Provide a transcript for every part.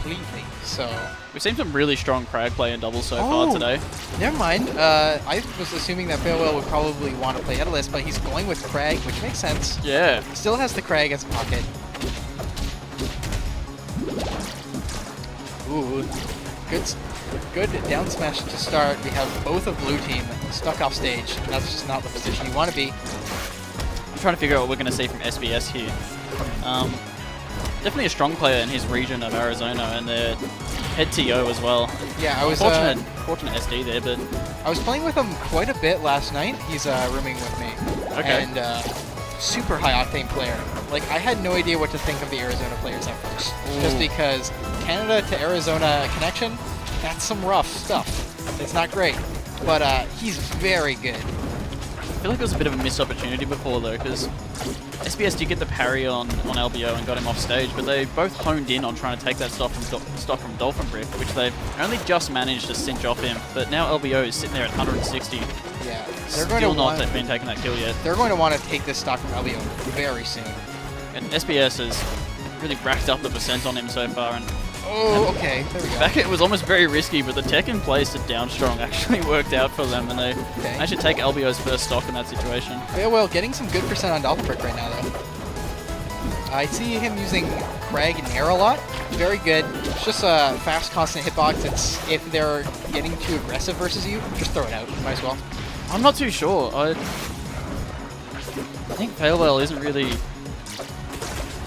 completely. So we've seen some really strong Kragg play in doubles so far today. Never mind. I was assuming that Farewell would probably want to play Edalus, but he's going with Kragg, which makes sense. Yeah. Still has the Kragg as a pocket. Ooh, good down smash to start. We have both of blue team stuck off stage, and that's just not the position you want to be. I'm trying to figure out what we're going to see from SBS here. Definitely a strong player in his region of Arizona, and their head TO as well. Yeah, I was fortunate SD there, but I was playing with him quite a bit last night. He's rooming with me, and super high octane player. Like, I had no idea what to think of the Arizona players at first, just because Canada to Arizona connection, that's some rough stuff. It's not great, but he's very good. I feel like it was a bit of a missed opportunity before though, because SBS did get the parry on LBO and got him off stage, but they both honed in on trying to take that stock from Dolphin Brick, which they've only just managed to cinch off him. But now LBO is sitting there at 160. Yeah, they're going to not been taking that kill yet. They're going to want to take this stock from LBO very soon. And SBS has really racked up the percent on him so far. And okay, there we go. Back it was almost very risky, but the tech in place to down strong actually worked out for them, and they managed to take LBO's first stock in that situation. Yeah, well, getting some good percent on Dolphin Brick right now, though. I see him using Kragg and Nair a lot. Very good. It's just a fast, constant hitbox. It's if they're getting too aggressive versus you, just throw it out. Might as well. I'm not too sure. I think Farewell isn't really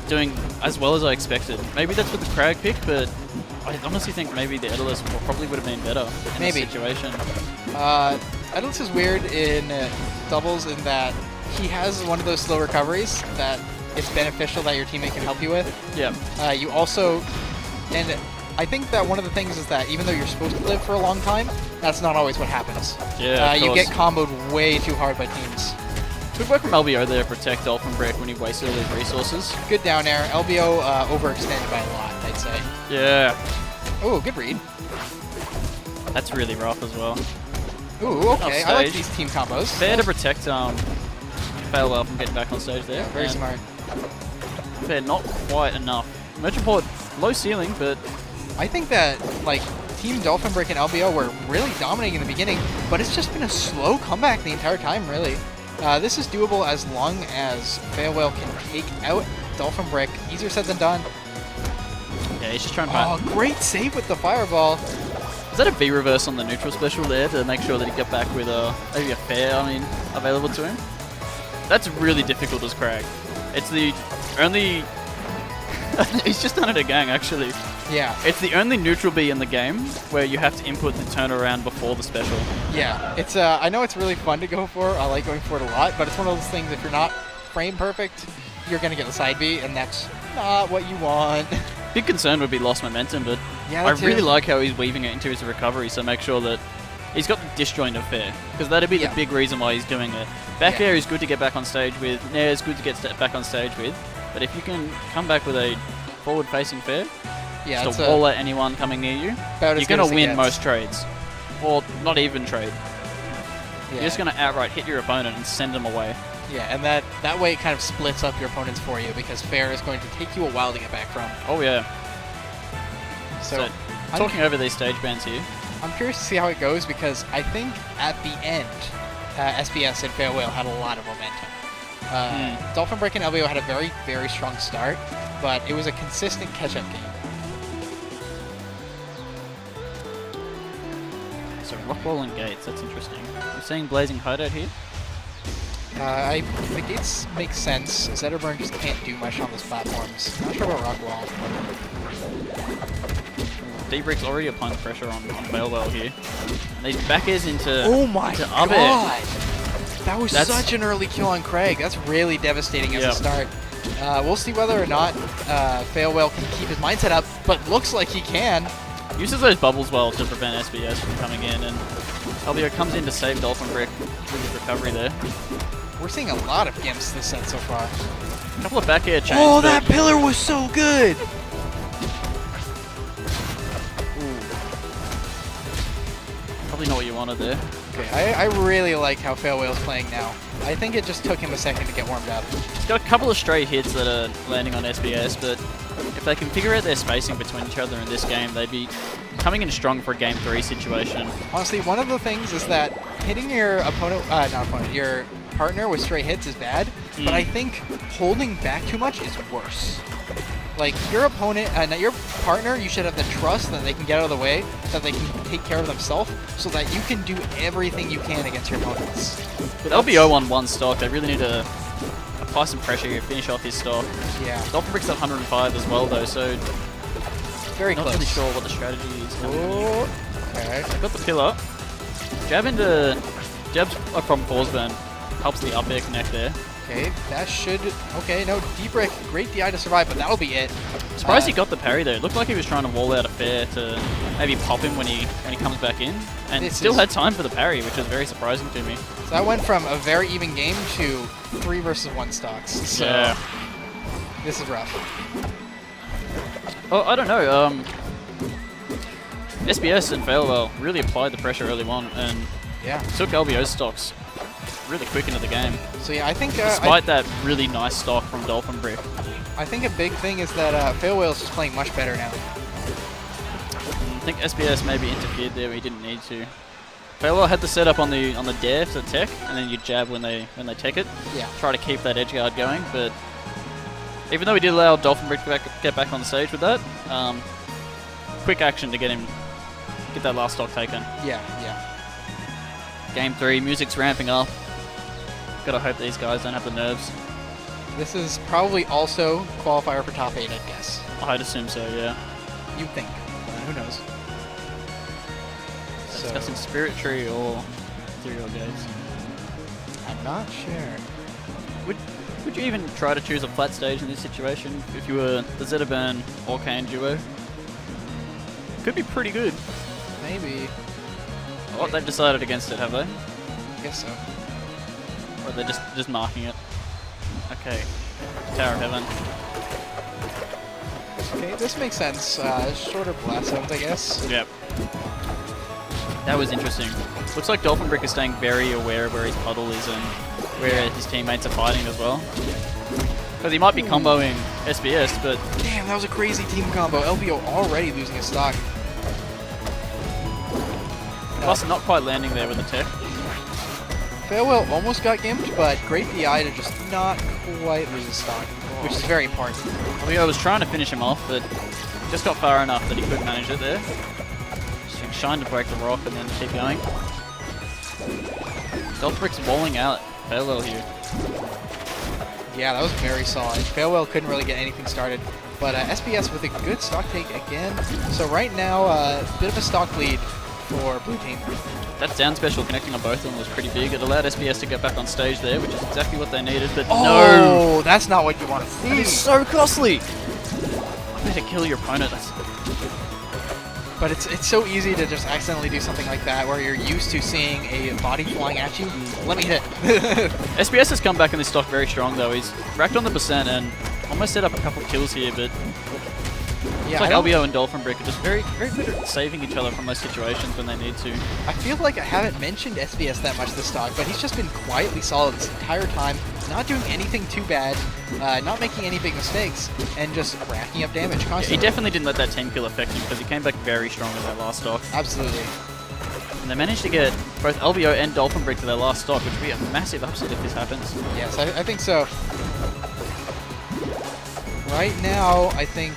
doing as well as I expected. Maybe that's with the Kragg pick, but I honestly think maybe the Edalus probably would have been better in this situation. Edalus is weird in doubles in that he has one of those slow recoveries that it's beneficial that your teammate can help you with. Yeah. You also, and I think that one of the things is that even though you're supposed to live for a long time, that's not always what happens. Yeah, you get comboed way too hard by teams. Good work from LBO there to protect Dolphin Brick when he wasted all his resources. Good down air. LBO overextended by a lot, I'd say. Yeah. Oh, good read. That's really rough as well. Ooh, okay. I like these team combos. Fair to protect Farewell from getting back on stage there. Yeah, very smart. Fair, not quite enough. Merchant Port, low ceiling, but I think that, like, Team Dolphin Brick and LBO were really dominating in the beginning, but it's just been a slow comeback the entire time, really. This is doable as long as Farewell can take out Dolphin Brick. Easier said than done. Yeah, he's just trying to find. Oh, great save with the fireball. Is that a V reverse on the neutral special there to make sure that he get back with maybe a fair, available to him? That's really difficult as Kragg. It's the only... he's just done it again, actually. Yeah. It's the only neutral B in the game where you have to input the turnaround before the special. Yeah. It's I know it's really fun to go for. I like going for it a lot, but it's one of those things, if you're not frame perfect, you're going to get the side B, and that's not what you want. Big concern would be lost momentum, but yeah, I really like how he's weaving it into his recovery, so make sure that he's got the disjoint of fair, because that'd be the big reason why he's doing it. Back air is good to get back on stage with, Nair is good to get back on stage with, but if you can come back with a forward-facing fair, just to wall at anyone coming near you, you're going to win most trades. Or not even trade. Yeah. You're just going to outright hit your opponent and send them away. Yeah, and that way it kind of splits up your opponents for you, because fair is going to take you a while to get back from. Oh, yeah. So talking over these stage bans here. I'm curious to see how it goes, because I think at the end, SBS and Farewell had a lot of momentum. Dolphin Brick and LBO had a very, very strong start, but it was a consistent catch-up game. So Rockwall and Gates, that's interesting. You're saying Blazing Hideout here? The Gates make sense. Zetterburn just can't do much on those platforms. Not sure about Rockwall. D-Brick's already applying pressure on Farewell here. And these back airs into Oh my god! That was such an early kill on Kragg. That's really devastating as a start. We'll see whether or not Farewell can keep his mindset up, but looks like he can. Uses those bubbles well to prevent SBS from coming in, and LBO comes in to save Dolphin Brick with his recovery there. We're seeing a lot of gimps this set so far. A couple of back air chains. Oh, that pillar was so good! Probably not what you wanted there. Okay, I really like how Farewell's playing now. I think it just took him a second to get warmed up. He's got a couple of stray hits that are landing on SBS, but if they can figure out their spacing between each other in this game, they'd be coming in strong for a Game 3 situation. Honestly, one of the things is that hitting your your partner with straight hits is bad, but I think holding back too much is worse. Like, your opponent, your partner, you should have the trust that they can get out of the way, that they can take care of themselves, so that you can do everything you can against your opponents. With LBO on one stock, they really need to apply some pressure here, finish off his stock. Yeah. Dolphinbrick's at 105 as well, though, so very not close. really sure what the strategy is. Oh, okay. Got the pillar. Jabs from Forsburn helps the up air connect there. Okay, that should... Okay, no, deep break, great DI to survive, but that'll be it. Surprised he got the parry though. It looked like he was trying to wall out a fair to maybe pop him when he comes back in, and still had time for the parry, which was very surprising to me. So that went from a very even game to 3 versus 1 stocks. So yeah. This is rough. Oh, I don't know. SBS and Failwell really applied the pressure early on and took LBO's stocks really quick into the game. So yeah, I think despite that really nice stock from Dolphinbrick. I think a big thing is that Failwell's just playing much better now. I think SBS maybe interfered there where he didn't need to. Failwell had the setup on the dare for the tech, and then you jab when they take it. Yeah. Try to keep that edge guard going, but even though we did allow Dolphinbrick to get back on the stage with that, quick action to get that last stock taken. Yeah, yeah. Game 3, music's ramping up. Gotta hope these guys don't have the nerves. This is probably also qualifier for top 8, I'd guess. I'd assume so, yeah. You'd think. Who knows? So discussing Spirit Tree or Ethereal Gates. I'm not sure. Would you even try to choose a flat stage in this situation if you were the Zetterburn Orcane duo? Could be pretty good. Maybe. Oh, they've decided against it, have they? I guess so. Or they're just marking it. Okay. Tower of Heaven. Okay, this makes sense. Shorter blast zones, I guess. Yep. That was interesting. Looks like Dolphinbrick is staying very aware of where his puddle is and where his teammates are fighting as well. Because he might be comboing SBS, but... Damn, that was a crazy team combo. LBO already losing his stock. Plus, not quite landing there with the tech. Failwell almost got gimped, but great DI to just not quite lose his stock, which is very important. LBO was trying to finish him off, but just got far enough that he couldn't manage it there. Just shine to break the rock and then keep going. Dolphinbrick's walling out Failwell here. Yeah, that was very solid. Failwell couldn't really get anything started, but SBS with a good stock take again. So right now, a bit of a stock lead for blue team. That down special connecting on both of them was pretty big. It allowed SBS to get back on stage there, which is exactly what they needed, but no! That's not what you want to see. That is so costly! I better kill your opponent. But it's so easy to just accidentally do something like that where you're used to seeing a body flying at you. Let me hit. SBS has come back in this stock very strong though. He's racked on the percent and almost set up a couple kills here, but yeah, it's like LBO and Dolphinbrick are just very, very good at saving each other from those situations when they need to. I feel like I haven't mentioned SBS that much this stock, but he's just been quietly solid this entire time, not doing anything too bad, not making any big mistakes, and just racking up damage constantly. Yeah, he definitely didn't let that team kill affect him because he came back very strong with that last stock. Absolutely. And they managed to get both LBO and Dolphinbrick to their last stock, which would be a massive upset if this happens. Yes, I think so. Right now, I think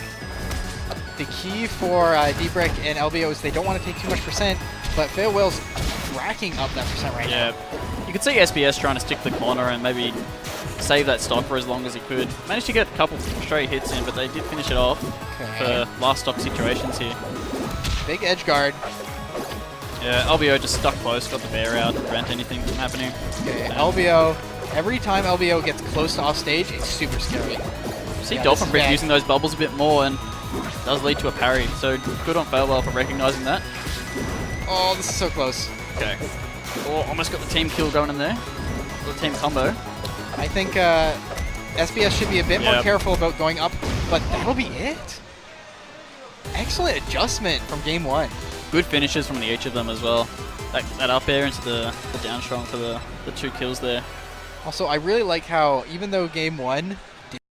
the key for Deep Break and LBO is they don't want to take too much percent, but Failwell's racking up that percent right now. Yeah, you could see SBS trying to stick to the corner and maybe save that stock for as long as he could. Managed to get a couple straight hits in, but they did finish it off for last stock situations here. Big edge guard. Yeah, LBO just stuck close, got the bear out to prevent anything from happening. Okay, LBO, every time LBO gets close to off stage, it's super scary. See Dolphinbrick using those bubbles a bit more and does lead to a parry, so good on Failwell for recognizing that. Oh, this is so close. Okay. Oh, almost got the team kill going in there. The team combo. I think SBS should be a bit more careful about going up, but that'll be it. Excellent adjustment from game 1. Good finishes from each of them as well. That up air into the down strong for the 2 kills there. Also, I really like how, even though game 1